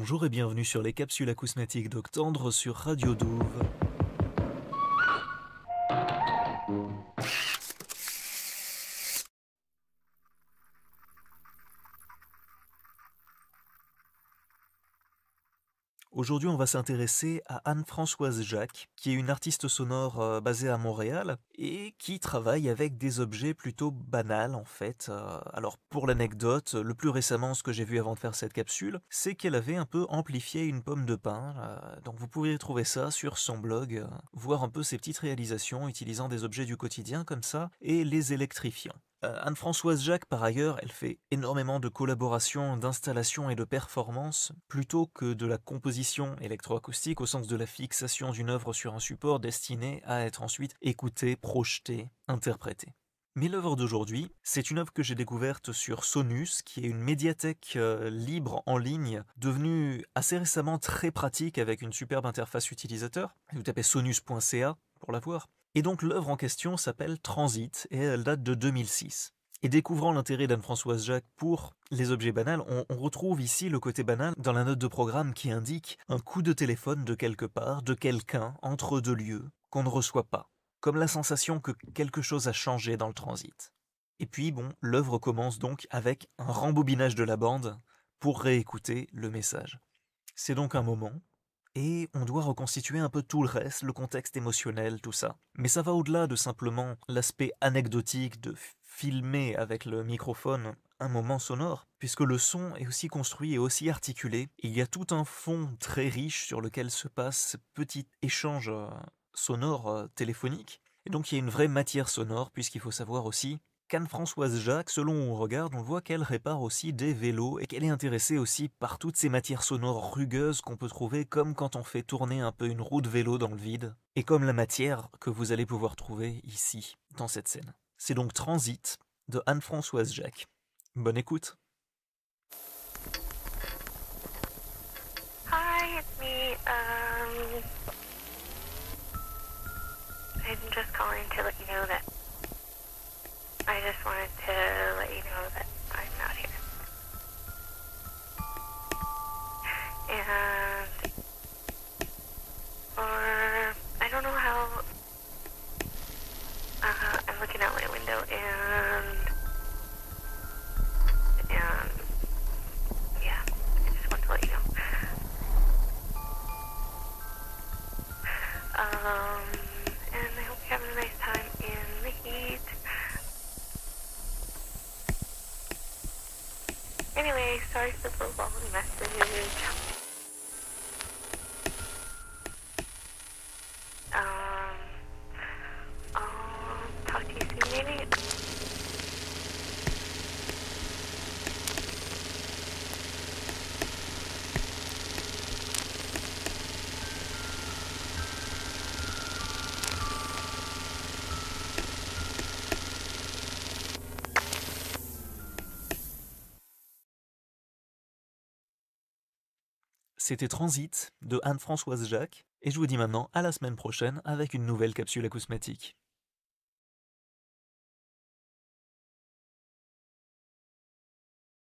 Bonjour et bienvenue sur les capsules acousmatiques d'Octandre sur Radio Douve. Aujourd'hui, on va s'intéresser à Anne-Françoise Jacques, qui est une artiste sonore basée à Montréal et qui travaille avec des objets plutôt banals en fait. Alors pour l'anecdote, le plus récemment, ce que j'ai vu avant de faire cette capsule, c'est qu'elle avait un peu amplifié une pomme de pin. Donc vous pouvez trouver ça sur son blog, voir un peu ses petites réalisations utilisant des objets du quotidien comme ça et les électrifiant. Anne-Françoise Jacques, par ailleurs, elle fait énormément de collaborations, d'installations et de performances, plutôt que de la composition électroacoustique au sens de la fixation d'une œuvre sur un support destiné à être ensuite écoutée, projetée, interprétée. Mais l'œuvre d'aujourd'hui, c'est une œuvre que j'ai découverte sur Sonus, qui est une médiathèque libre en ligne, devenue assez récemment très pratique avec une superbe interface utilisateur. Vous tapez sonus.ca pour la voir. Et donc l'œuvre en question s'appelle Transit et elle date de 2006. Et découvrant l'intérêt d'Anne-Françoise Jacques pour les objets banals, on retrouve ici le côté banal dans la note de programme qui indique un coup de téléphone de quelque part, de quelqu'un, entre deux lieux, qu'on ne reçoit pas. Comme la sensation que quelque chose a changé dans le transit. Et puis bon, l'œuvre commence donc avec un rembobinage de la bande pour réécouter le message. C'est donc un moment, et on doit reconstituer un peu tout le reste, le contexte émotionnel, tout ça. Mais ça va au-delà de simplement l'aspect anecdotique de filmer avec le microphone un moment sonore, puisque le son est aussi construit et aussi articulé. Il y a tout un fond très riche sur lequel se passe ce petit échange sonore téléphonique. Et donc il y a une vraie matière sonore, puisqu'il faut savoir aussi qu'Anne-Françoise Jacques, selon où on regarde, on voit qu'elle répare aussi des vélos et qu'elle est intéressée aussi par toutes ces matières sonores rugueuses qu'on peut trouver comme quand on fait tourner un peu une roue de vélo dans le vide, et comme la matière que vous allez pouvoir trouver ici, dans cette scène. C'est donc Transit de Anne-Françoise Jacques. Bonne écoute. Hi, it's me. I'm just calling to let you know that I just wanted to let you know that I'm not here. And, or, I don't know how, I'm looking out my window and, yeah, I just want to let you know. And I hope you're having a nice time in the heat. Anyway, sorry for the long message. I'll talk to you soon, maybe. C'était Transit de Anne-Françoise Jacques, et je vous dis maintenant à la semaine prochaine avec une nouvelle capsule acousmatique.